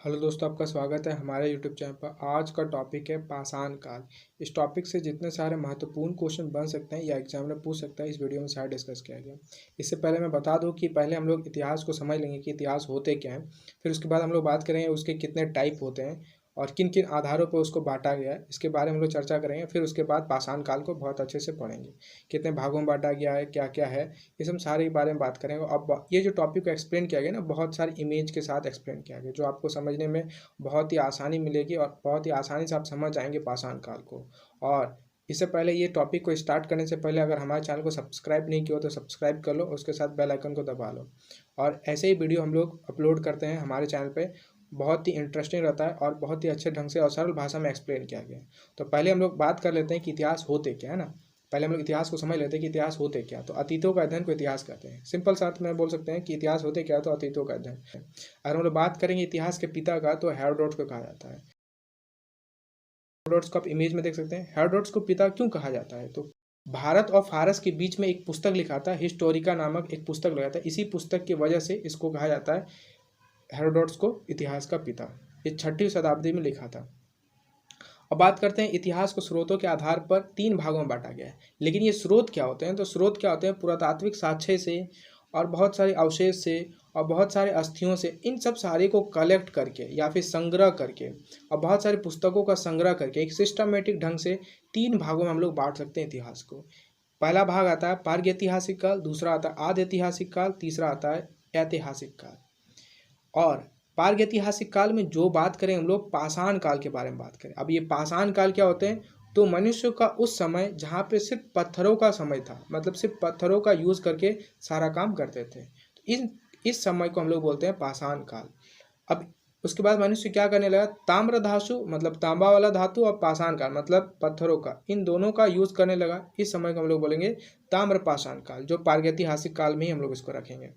Hello दोस्तों, आपका स्वागत है हमारे यूट्यूब चैनल पर। आज का टॉपिक है पाषाण काल। इस टॉपिक से जितने सारे महत्वपूर्ण क्वेश्चन बन सकते हैं या एग्जामिनर पूछ सकता है, इस वीडियो में सारा डिस्कस किया गया। इससे पहले मैं बता दूं कि पहले हम लोग इतिहास को समझ लेंगे कि इतिहास होते क्या हैं। फिर उसके बाद हम लोग बात करेंगे उसके कितने टाइप होते हैं और किन किन आधारों पर उसको बांटा गया है, इसके बारे में हम लोग चर्चा करेंगे। फिर उसके बाद पाषाण काल को बहुत अच्छे से पढ़ेंगे, कितने भागों में बांटा गया है, क्या क्या है, ये सब सारे के बारे में बात करेंगे। अब ये जो टॉपिक को एक्सप्लेन किया गया ना, बहुत सारी इमेज के साथ एक्सप्लेन किया गया, जो आपको समझने में बहुत ही आसानी मिलेगी और बहुत ही आसानी से आप समझ जाएंगे पाषाण काल को। और इससे पहले ये टॉपिक को स्टार्ट करने से पहले अगर हमारे चैनल को सब्सक्राइब नहीं किया हो तो सब्सक्राइब कर लो, उसके साथ बेल आइकन को दबा लो। और ऐसे ही वीडियो हम लोग अपलोड करते हैं हमारे चैनल पे, बहुत ही इंटरेस्टिंग रहता है और बहुत ही अच्छे ढंग से और सरल भाषा में एक्सप्लेन किया गया है। तो पहले हम लोग बात कर लेते हैं कि इतिहास होते क्या है ना। पहले हम लोग इतिहास को समझ लेते हैं कि इतिहास होते क्या। तो अतीतों का अध्ययन को इतिहास कहते हैं। सिंपल सा में बोल सकते हैं कि इतिहास होते क्या, तो अतीतों का अध्ययन। अगर हम लोग बात करेंगे इतिहास के पिता का, तो हेरोडोटस को कहा जाता है। हेरोडोटस को आप इमेज में देख सकते हैं। हेरोडोटस को पिता क्यों कहा जाता है, तो भारत और फारस के बीच में एक पुस्तक लिखा था, हिस्टोरिका नामक एक पुस्तक लिखा था। इसी पुस्तक की वजह से इसको कहा जाता है हेरोडोटस को इतिहास का पिता। ये 6वीं शताब्दी में लिखा था। अब बात करते हैं इतिहास को स्रोतों के आधार पर 3 भागों में बांटा गया है। लेकिन ये स्रोत क्या होते हैं, तो स्रोत क्या होते हैं, पुरातात्विक साक्ष्य से और बहुत सारे अवशेष से और बहुत सारे अस्थियों से, इन सब सारे को कलेक्ट करके या फिर संग्रह करके और बहुत सारी पुस्तकों का संग्रह करके एक सिस्टमेटिक ढंग से 3 भागों में हम लोग बांट सकते हैं इतिहास को। पहला भाग आता है प्रागैतिहासिक काल, दूसरा आता है आदि ऐतिहासिक काल, तीसरा आता है ऐतिहासिक काल। और प्रागैतिहासिक काल में जो बात करें हम लोग पाषाण काल के बारे में बात करें। अब ये पाषाण काल क्या होते हैं, तो मनुष्य का उस समय जहाँ पे सिर्फ पत्थरों का समय था, मतलब सिर्फ पत्थरों का यूज़ करके सारा काम करते थे, तो इस समय को हम लोग बोलते हैं पाषाण काल। अब उसके बाद मनुष्य क्या करने लगा, ताम्र धातु मतलब तांबा वाला धातु और पाषाण काल मतलब पत्थरों का, इन दोनों का यूज़ करने लगा। इस समय को हम लोग बोलेंगे ताम्र पाषाण काल, जो प्रागैतिहासिक काल में ही हम लोग इसको रखेंगे।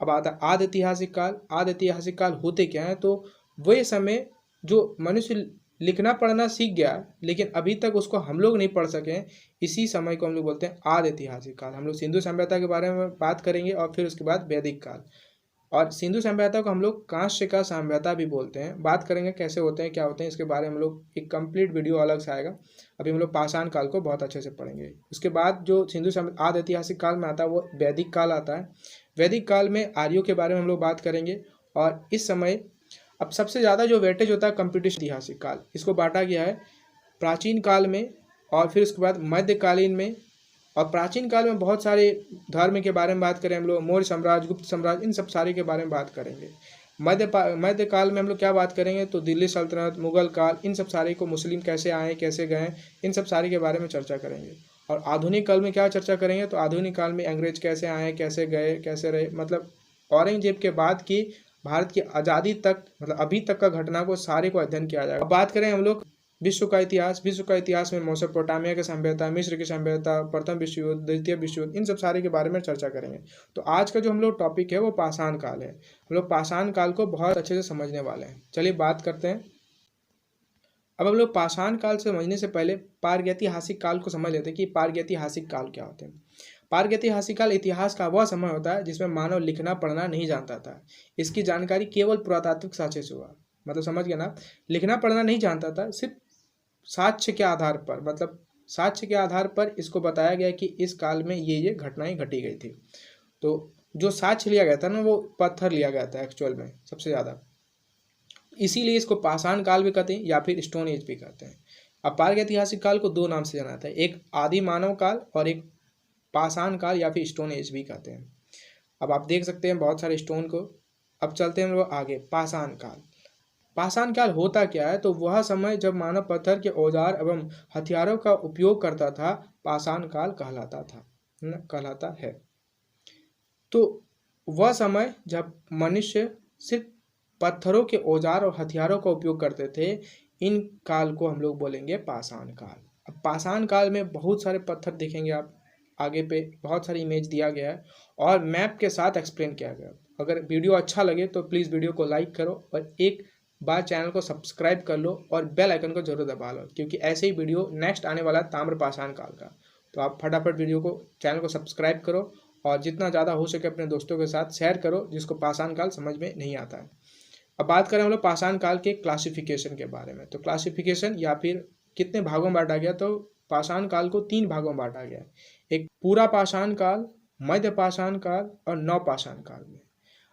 अब आता है आदि ऐतिहासिक काल। आदि ऐतिहासिक काल होते क्या है, तो वह समय जो मनुष्य लिखना पढ़ना सीख गया लेकिन अभी तक उसको हम लोग नहीं पढ़ सके, इसी समय को हम लोग बोलते हैं आदि ऐतिहासिक काल। हम लोग सिंधु सभ्यता के बारे में बात करेंगे और फिर उसके बाद वैदिक काल। और सिंधु सभ्यता को हम लोग कांस्य का सभ्यता भी बोलते हैं। बात करेंगे कैसे होते हैं, क्या होते हैं, इसके बारे में हम लोग एक कंप्लीट वीडियो अलग से आएगा। अभी हम लोग पाषाण काल को बहुत अच्छे से पढ़ेंगे। उसके बाद जो सिंधु आदि ऐतिहासिक काल में आता है वो वैदिक काल आता है। वैदिक काल में आर्यों के बारे में हम लोग बात करेंगे। और इस समय अब सबसे ज़्यादा जो वेटेज होता है कंप्यूटेशन ऐतिहासिक काल, इसको बांटा गया है प्राचीन काल में और फिर उसके बाद मध्यकालीन में। और प्राचीन काल में बहुत सारे धर्म के बारे में बात करें हम लोग, मौर्य साम्राज्य, गुप्त साम्राज्य, इन सब सारे के बारे में बात करेंगे। मध्यकाल में हम लोग क्या बात करेंगे, तो दिल्ली सल्तनत, मुगल काल, इन सब सारे को, मुस्लिम कैसे आए कैसे गए, इन सब सारे के बारे में चर्चा करेंगे। और आधुनिक काल में क्या चर्चा करेंगे, तो आधुनिक काल में अंग्रेज कैसे आए कैसे गए कैसे रहे, मतलब औरंगजेब के बाद की भारत की आज़ादी तक, मतलब अभी तक का घटना को सारे को अध्ययन किया जाएगा। अब बात करें हम लोग विश्व का इतिहास। विश्व का इतिहास में मेसोपोटामिया की सभ्यता, मिस्र की सभ्यता, प्रथम विश्व युद्ध, द्वितीय विश्व युद्ध, इन सब सारे के बारे में चर्चा करेंगे। तो आज का जो हम लोग टॉपिक है वो पाषाण काल है। हम लोग पाषाण काल को बहुत अच्छे से समझने वाले हैं। चलिए बात करते हैं। अब हम लोग पाषाण काल से समझने से पहले प्रागैतिहासिक काल को समझ लेते हैं कि प्रागैतिहासिक काल क्या होते हैं। प्रागैतिहासिक काल इतिहास का वह समय होता है जिसमें मानव लिखना पढ़ना नहीं जानता था। इसकी जानकारी केवल पुरातात्विक साक्ष्य से हुआ, मतलब समझ गया ना, लिखना पढ़ना नहीं जानता था, सिर्फ साक्ष्य के आधार पर, मतलब साक्ष्य के आधार पर इसको बताया गया कि इस काल में ये घटनाएं घटी गई थी। तो जो साक्ष्य लिया गया था ना, वो पत्थर लिया गया था एक्चुअल में सबसे ज़्यादा, इसीलिए इसको पाषाण काल भी कहते हैं या फिर स्टोन एज भी कहते हैं। अब प्रागैतिहासिक काल को 2 नाम से जाना जाता है, एक आदि मानव काल और एक पाषाण काल या फिर स्टोन एज भी कहते हैं। अब आप देख सकते हैं बहुत सारे स्टोन को। अब चलते हैं हम लोग आगे। पाषाण काल। पाषाण काल होता क्या है, तो वह समय जब मानव पत्थर के औजार एवं हथियारों का उपयोग करता था, पाषाण काल कहलाता है। तो वह समय जब मनुष्य सिर्फ पत्थरों के औजार और हथियारों का उपयोग करते थे, इन काल को हम लोग बोलेंगे पाषाण काल। अब पाषाण काल में बहुत सारे पत्थर देखेंगे आप, आगे पे बहुत सारी इमेज दिया गया है और मैप के साथ एक्सप्लेन किया गया। अगर वीडियो अच्छा लगे तो प्लीज़ वीडियो को लाइक करो और एक बार चैनल को सब्सक्राइब कर लो और बेल आइकन को जरूर दबा लो, क्योंकि ऐसे ही वीडियो नेक्स्ट आने वाला है ताम्र पाषाण काल का। तो आप फटाफट वीडियो को, चैनल को सब्सक्राइब करो और जितना ज़्यादा हो सके अपने दोस्तों के साथ शेयर करो जिसको पाषाण काल समझ में नहीं आता है। अब बात करें हम लोग पाषाण काल के क्लासिफिकेशन के बारे में। तो क्लासिफिकेशन या फिर कितने भागों में बांटा गया, तो पाषाण काल को 3 भागों में बांटा गया है। एक पूरा पाषाण काल, मध्य पाषाण काल और नवपाषाण काल में।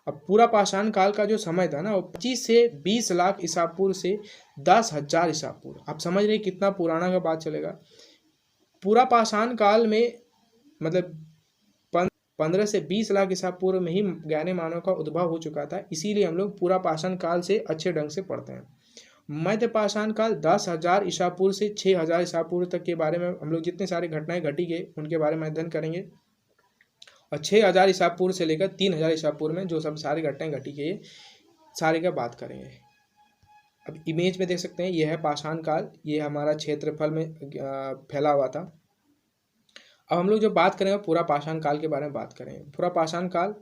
अब पूरा पाषाण काल का जो समय था ना, वो 25 से 20 लाख ईसा पूर्व से 10,000 ईसा पूर्व। आप समझ रहे कितना पुराना का बात चलेगा। पूरा पाषाण काल में मतलब 15 से 20 लाख ईसा पूर्व में ही ज्ञानी मानव का उद्भव हो चुका था। इसीलिए हम लोग पूरा पाषाण काल से अच्छे ढंग से पढ़ते हैं। मध्य पाषाण काल 10,000 ईसा पूर्व से 6,000 ईसा पूर्व तक के बारे में हम लोग जितने सारी घटनाएं घटी गई उनके बारे में अध्ययन करेंगे। और 6,000 ईसा पूर्व से लेकर 3,000 ईसा पूर्व में जो सब सारी घटनाएं घटी गई सारी का बात करेंगे। अब इमेज में देख सकते हैं, यह है पाषाण काल, ये हमारा क्षेत्रफल में फैला हुआ था। अब हम लोग जो बात करेंगे पूरा पाषाण काल के बारे में बात करेंगे। पूरा पाषाण काल,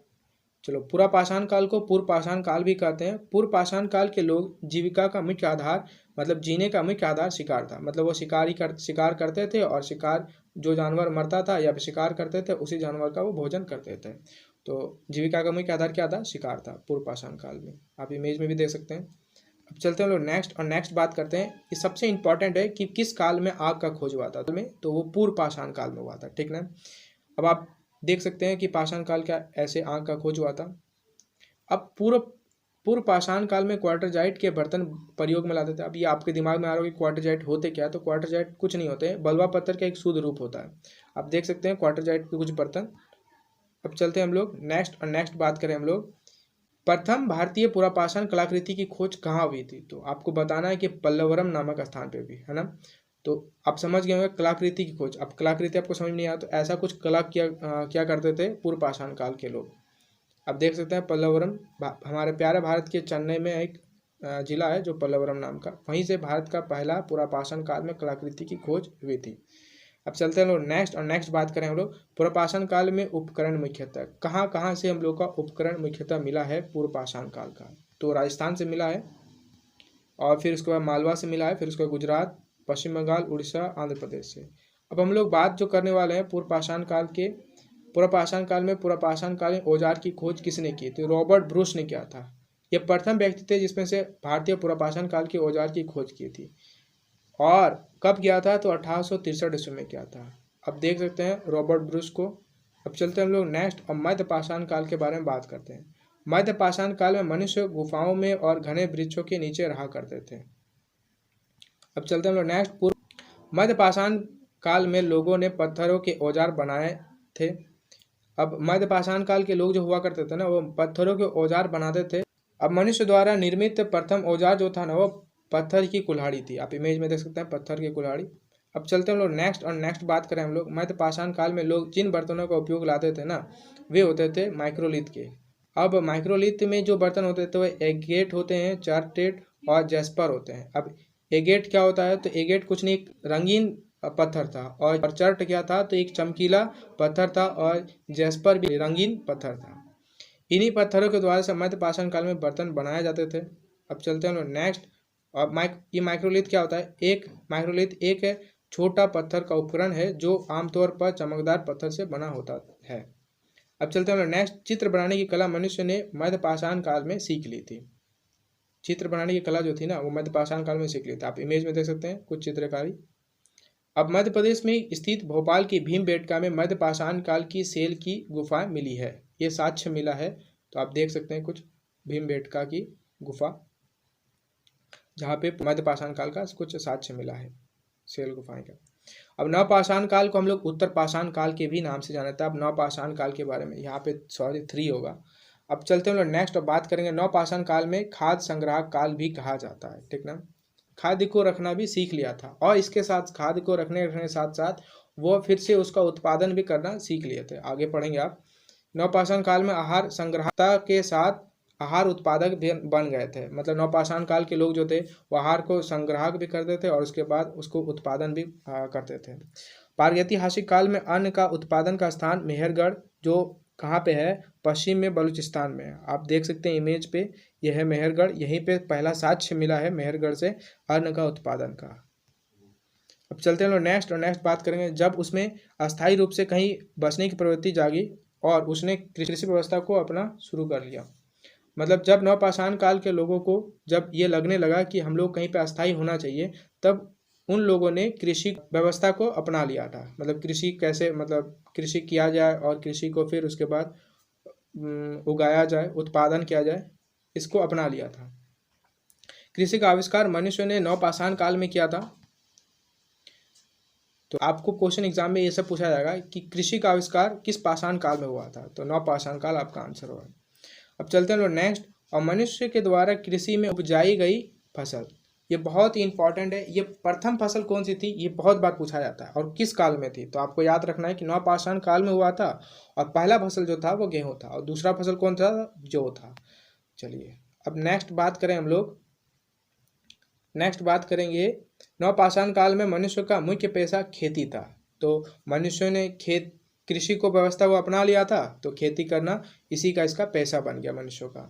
चलो पूरा पाषाण काल को पूर्व पाषाण काल भी कहते हैं। पूर्व पाषाण काल के लोग जीविका का मुख्य आधार मतलब जीने का मुख्य आधार शिकार था। मतलब वो शिकार करते थे और शिकार जो जानवर मरता था या शिकार करते थे उसी जानवर का वो भोजन करते थे। तो जीविका का मुख्य आधार क्या था? शिकार था पूर्व पाषाण काल में। आप इमेज में भी देख सकते हैं। अब चलते हैं लोग नेक्स्ट बात करते हैं। ये सबसे इंपॉर्टेंट है कि किस काल में आग का खोज हुआ था तो वो पूर्व पाषाण काल में हुआ था, ठीक ना। अब आप देख सकते हैं कि पाषाण काल का ऐसे आग का खोज हुआ था। अब पूर्व पाषाण काल में क्वार्टरजाइट के बर्तन प्रयोग में लाते थे। अब ये आपके दिमाग में आ रहा हो कि क्वार्टरजाइट होते क्या, तो क्वार्टरजाइट कुछ नहीं होते, बलुआ पत्थर का एक शुद्ध रूप होता है। आप देख सकते हैं क्वार्टरजाइट के कुछ बर्तन। अब चलते हैं हम लोग नेक्स्ट बात करें हम लोग प्रथम भारतीय पुरापाषाण कलाकृति की खोज कहाँ हुई थी। तो आपको बताना है कि पल्लवरम नामक स्थान पे भी, है ना। तो आप समझ गए होंगे कलाकृति की खोज। अब कलाकृति आपको समझ नहीं आया तो ऐसा कुछ कला क्या करते थे पूर्व पाषाण काल के लोग। अब देख सकते हैं पल्लवरम हमारे प्यारे भारत के चेन्नई में एक जिला है जो पल्लवरम नाम का, वहीं से भारत का पहला पुरापाषाण काल में कलाकृति की खोज हुई थी। अब चलते हैं हम लोग नेक्स्ट बात करें हम लोग पुरापाषाण काल में उपकरण मुख्यतः कहाँ से हम लोग का उपकरण मुख्यतः मिला है पूर्व पाषाण काल का। तो राजस्थान से मिला है और फिर उसके बाद मालवा से मिला है, फिर उसके बाद गुजरात, पश्चिम बंगाल, उड़ीसा, आंध्र प्रदेश से। अब हम लोग बात जो करने वाले हैं पूर्व पाषाण काल के पुरापाषाण काल में पुरापाषाणकालीन औजार की खोज किसने की थी? रॉबर्ट ब्रूस ने किया था। यह प्रथम व्यक्ति थे जिसमें से भारतीय पुरापाषाण काल के औजार की खोज की थी। और कब किया था? तो 1863 ईस्वी में किया था। अब देख सकते हैं रॉबर्ट ब्रूस को। अब चलते हैं हम लोग नेक्स्ट और मध्य पाषाण काल के बारे में बात करते हैं। मध्य पाषाण काल में मनुष्य गुफाओं में और घने वृक्षों के नीचे रहा करते थे। अब चलते हैं हम लोग नेक्स्ट पूर्व मध्य पाषाण काल में लोगों ने पत्थरों के औजार बनाए थे। अब मध्य पाषाण काल के लोग जो हुआ करते थे ना वो पत्थरों के औजार बनाते थे। अब मनुष्य द्वारा निर्मित प्रथम औजार जो था ना वो पत्थर की कुल्हाड़ी थी। आप इमेज में देख सकते हैं पत्थर की कुल्हाड़ी। अब चलते हैं हम लोग नेक्स्ट बात करें हम लोग मध्य पाषाण काल में लोग जिन बर्तनों का उपयोग लाते थे ना वे होते थे माइक्रोलिथ के। अब माइक्रोलिथ में जो बर्तन होते थे वो एगेट होते हैं, चार्टेट और जैस्पर होते हैं। अब एगेट क्या होता है? तो एगेट कुछ नहीं रंगीन पत्थर था और चर्ट क्या था? तो एक चमकीला पत्थर था और जैस्पर भी रंगीन पत्थर था। इन्हीं पत्थरों के द्वारा से मध्य पाषाण काल में बर्तन बनाए जाते थे। अब चलते हैं नेक्स्ट। और ये माइक्रोलिथ क्या होता है? माइक्रोलिथ एक छोटा पत्थर का उपकरण है जो आमतौर पर चमकदार पत्थर से बना होता है। अब चलते हैं नेक्स्ट। चित्र बनाने की कला मनुष्य ने मध्य पाषाण काल में सीख ली थी। चित्र बनाने की कला जो थी ना वो मध्य पाषाण काल में सीख ली थी। आप इमेज में देख सकते हैं कुछ चित्रकारी। अब मध्य प्रदेश में स्थित भोपाल की भीमबेटका में मध्य पाषाण काल की सेल की गुफा मिली है। ये साक्ष्य मिला है। तो आप देख सकते हैं कुछ भीमबेटका की गुफा जहाँ पे मध्य पाषाण काल का कुछ साक्ष्य मिला है सेल गुफाएं का। अब नवपाषाण काल को हम लोग उत्तर पाषाण काल के भी नाम से जानते हैं। अब नवपाषाण काल के बारे में यहाँ पे 3 होगा। अब चलते हैं हम लोग नेक्स्ट और बात करेंगे नवपाषाण काल में खाद्य संग्रह काल भी कहा जाता है, ठीक ना। खाद्य को रखना भी सीख लिया था और इसके साथ खाद्य को रखने के साथ साथ वो फिर से उसका उत्पादन भी करना सीख लिए थे। आगे पढ़ेंगे आप। नवपाषाण काल में आहार संग्रहता के साथ आहार उत्पादक भी बन गए थे। मतलब नवपाषाण काल के लोग जो थे वो आहार को संग्रह भी करते थे और उसके बाद उसको उत्पादन भी करते थे। प्रागैतिहासिक काल में अन्न का उत्पादन का स्थान मेहरगढ़ जो कहाँ पे है? पश्चिम में बलूचिस्तान में। आप देख सकते हैं इमेज पे, यह है मेहरगढ़। यहीं पे पहला साक्ष्य मिला है मेहरगढ़ से अन्न का उत्पादन का। अब चलते हैं लोग नेक्स्ट बात करेंगे जब उसमें अस्थायी रूप से कहीं बसने की प्रवृत्ति जागी और उसने कृषि व्यवस्था को अपना शुरू कर लिया। मतलब जब नवपाषाण काल के लोगों को जब ये लगने लगा कि हम लोग कहीं पे अस्थायी होना चाहिए, तब उन लोगों ने कृषि व्यवस्था को अपना लिया था। मतलब कृषि कैसे, मतलब कृषि किया जाए और कृषि को फिर उसके बाद उगाया जाए, उत्पादन किया जाए, इसको अपना लिया था। कृषि का आविष्कार मनुष्य ने नवपाषाण काल में किया था। तो आपको क्वेश्चन एग्जाम में ये सब पूछा जाएगा कि कृषि का आविष्कार किस पाषाण काल में हुआ था, तो नवपाषाण काल आपका आंसर होगा। अब चलते हैं लोग नेक्स्ट। और मनुष्य के द्वारा कृषि में उपजाई गई फसल, ये बहुत ही इंपॉर्टेंट है। ये प्रथम फसल कौन सी थी, ये बहुत बार पूछा जाता है, और किस काल में थी। तो आपको याद रखना है कि नवपाषाण काल में हुआ था, और पहला फसल जो था वो गेहूं था, और दूसरा फसल कौन था, जौ था। चलिए अब नेक्स्ट बात करें हम लोग। नेक्स्ट बात करेंगे, नवपाषाण काल में मनुष्य का मुख्य पेशा खेती था। तो मनुष्य ने कृषि को व्यवस्था को अपना लिया था, तो खेती करना इसी का इसका पेशा बन गया मनुष्यों का।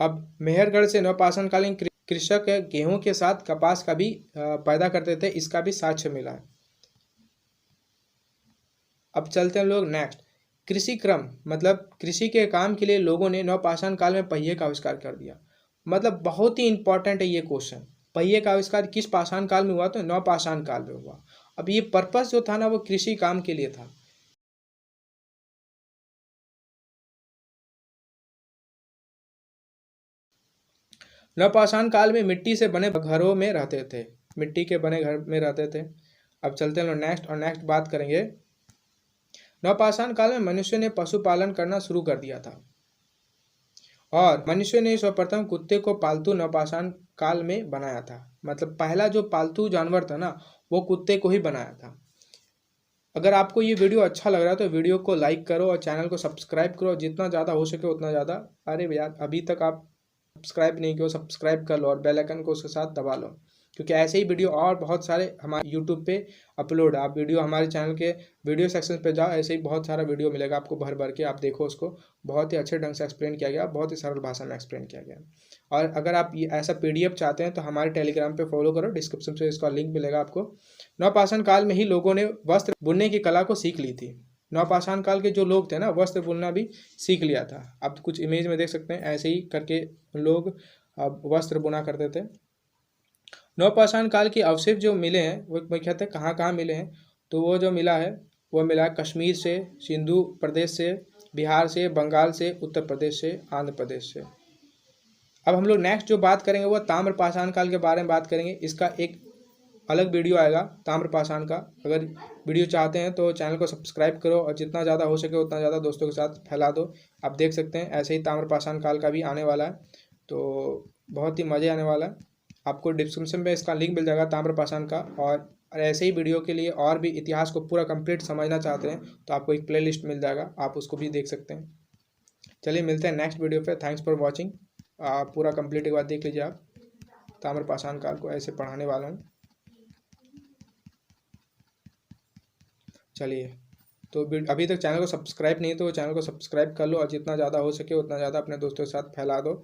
अब मेहरगढ़ से नवपाषाण कालीन कृषक गेहूं के साथ कपास का भी पैदा करते थे, इसका भी साक्ष्य मिला है। अब चलते हैं लोग नेक्स्ट। कृषि क्रम, मतलब कृषि के काम के लिए लोगों ने नवपाषाण काल में पहिए का आविष्कार कर दिया। मतलब बहुत ही इंपॉर्टेंट है ये क्वेश्चन। पहिए का आविष्कार किस पाषाण काल में हुआ, तो नवपाषाण काल में हुआ। अब ये पर्पस जो था ना, वो कृषि काम के लिए था। नवपाषाण काल में मिट्टी से बने घरों में रहते थे, मिट्टी के बने घर में रहते थे। अब चलते हैं लोग नेक्स्ट, और नेक्स्ट बात करेंगे, नवपाषाण काल में मनुष्य ने पशुपालन करना शुरू कर दिया था, और मनुष्य ने सर्वप्रथम कुत्ते को पालतू नवपाषाण काल में बनाया था। मतलब पहला जो पालतू जानवर था ना, वो कुत्ते को ही बनाया था। अगर आपको ये वीडियो अच्छा लग रहा है तो वीडियो को लाइक करो और चैनल को सब्सक्राइब करो, जितना ज़्यादा हो सके उतना ज़्यादा। अरे यार, अभी तक आप सब्सक्राइब नहीं किया, सब्सक्राइब कर लो और बेल आइकन को उसके साथ दबा लो, क्योंकि ऐसे ही वीडियो और बहुत सारे हमारे यूट्यूब पे अपलोड है। आप वीडियो हमारे चैनल के वीडियो सेक्शन पे जाओ, ऐसे ही बहुत सारा वीडियो मिलेगा आपको, भर भर के आप देखो उसको। बहुत ही अच्छे ढंग से एक्सप्लेन किया गया, बहुत ही सरल भाषा में एक्सप्लेन किया गया। और अगर आप ये ऐसा PDF चाहते हैं तो हमारे टेलीग्राम पे फॉलो करो, डिस्क्रिप्शन से इसका लिंक मिलेगा आपको। नवपाषाण काल में ही लोगों ने वस्त्र बुनने की कला को सीख ली थी। नवपाषाण काल के जो लोग थे ना, वस्त्र बुनना भी सीख लिया था। आप कुछ इमेज में देख सकते हैं, ऐसे ही करके लोग वस्त्र बुना करते थे। नवपाषाण काल के अवशेष जो मिले हैं वो कहते हैं कहाँ कहाँ मिले हैं, तो वो जो मिला है वो मिला है कश्मीर से, सिंधु प्रदेश से, बिहार से, बंगाल से, उत्तर प्रदेश से, आंध्र प्रदेश से। अब हम लोग नेक्स्ट जो बात करेंगे वो ताम्रपाषाण काल के बारे में बात करेंगे। इसका एक अलग वीडियो आएगा ताम्रपाषाण का। अगर वीडियो चाहते हैं तो चैनल को सब्सक्राइब करो, और जितना ज़्यादा हो सके उतना ज़्यादा दोस्तों के साथ फैला दो। आप देख सकते हैं ऐसे ही ताम्रपाषाण काल का भी आने वाला है, तो बहुत ही मज़े आने वाला है। आपको डिस्क्रिप्शन में इसका लिंक मिल जाएगा ताम्रपाषाण का। और ऐसे ही वीडियो के लिए और भी इतिहास को पूरा कंप्लीट समझना चाहते हैं तो आपको एक प्लेलिस्ट मिल जाएगा, आप उसको भी देख सकते हैं। चलिए मिलते हैं नेक्स्ट वीडियो पे। Thanks for watching. पूरा कंप्लीट एक बार देख लीजिए आप। ताम्रपाषाण काल को ऐसे पढ़ाने वाला हूँ। चलिए, तो अभी तक चैनल को सब्सक्राइब नहीं तो चैनल को सब्सक्राइब कर लो, और जितना ज़्यादा हो सके उतना ज़्यादा अपने दोस्तों के साथ फैला दो।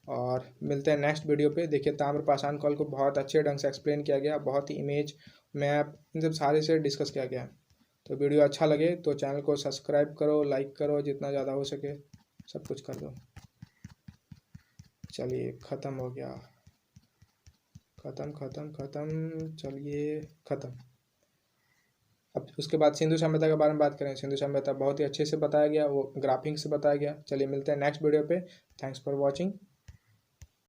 और मिलते हैं नेक्स्ट वीडियो पे। देखिए ताम्रपाषाण काल को बहुत अच्छे ढंग से एक्सप्लेन किया गया, बहुत ही इमेज, मैप, इन सब सारे से डिस्कस किया गया। तो वीडियो अच्छा लगे तो चैनल को सब्सक्राइब करो, लाइक करो, जितना ज़्यादा हो सके सब कुछ कर दो। चलिए ख़त्म हो गया, ख़त्म ख़त्म ख़त्म, चलिए ख़त्म। अब उसके बाद सिंधु सभ्यता के बारे में बात करें। सिंधु सभ्यता बहुत ही अच्छे से बताया गया, वो ग्राफिंग से बताया गया। चलिए मिलते हैं नेक्स्ट वीडियो पे। Thanks for watching.